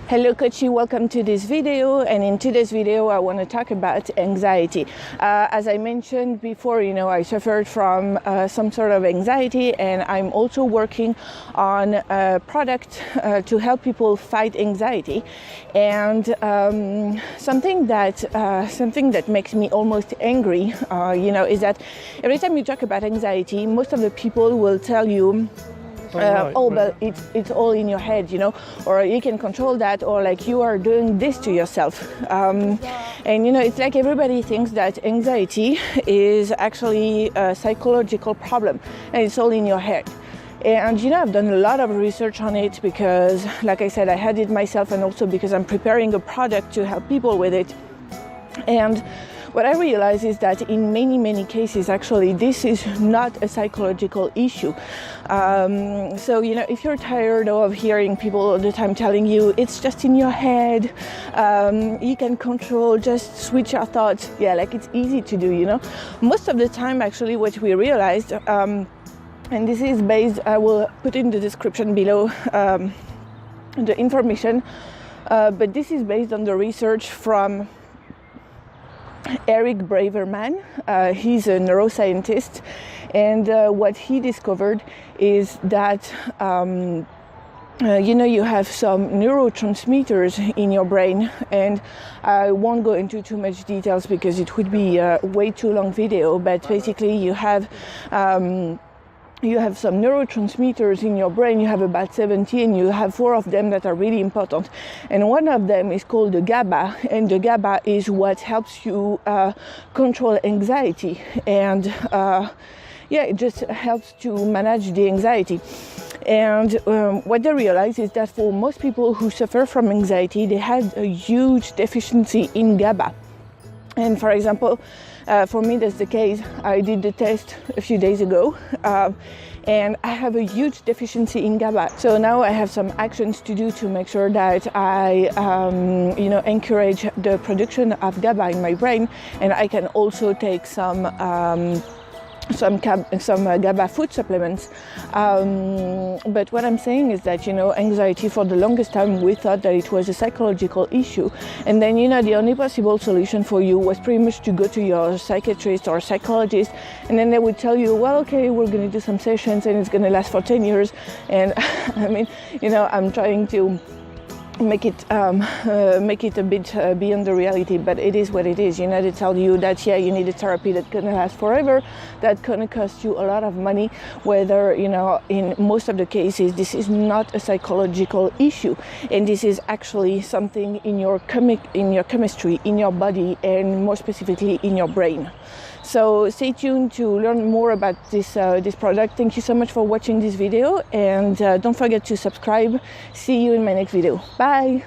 Hello Coachy, welcome to this video, and in today's video I want to talk about anxiety. As I mentioned before, I suffered from some sort of anxiety, and I'm also working on a product to help people fight anxiety. And something that makes me almost angry, is that every time you talk about anxiety, most of the people will tell you, but it's all in your head, or you can control that, or like you are doing this to yourself. And it's like everybody thinks that anxiety is actually a psychological problem, and it's all in your head. And I've done a lot of research on it because, like I said, I had it myself, and also because I'm preparing a product to help people with it. And what I realize is that in many cases, actually, this is not a psychological issue. So, if you're tired of hearing people all the time telling you it's just in your head, you can control, just switch your thoughts. Yeah, like it's easy to do, Most of the time, actually, what we realized, and this is based, I will put in the description below the information, but this is based on the research from Eric Braverman. He's a neuroscientist, and what he discovered is that you have some neurotransmitters in your brain, and I won't go into too much details because it would be a way too long video, but basically you have some neurotransmitters in your brain. You have about 70, and you have 4 of them that are really important. And one of them is called the GABA, and the GABA is what helps you control anxiety. And it just helps to manage the anxiety. And what they realize is that for most people who suffer from anxiety, they had a huge deficiency in GABA. And for example, for me, that's the case. I did the test a few days ago, and I have a huge deficiency in GABA. So now I have some actions to do to make sure that I, encourage the production of GABA in my brain, and I can also take some GABA food supplements. But what I'm saying is that, anxiety, for the longest time, we thought that it was a psychological issue. And then, the only possible solution for you was pretty much to go to your psychiatrist or psychologist. And then they would tell you, well, okay, we're going to do some sessions and it's going to last for 10 years. And I mean, I'm trying to make it a bit beyond the reality, but it is what it is. They tell you that you need a therapy that's gonna last forever, that's gonna cost you a lot of money, whether in most of the cases this is not a psychological issue, and this is actually something in your chemistry, in your body, and more specifically in your brain. So stay tuned to learn more about this product. Thank you so much for watching this video, and don't forget to subscribe. See you in my next video. Bye.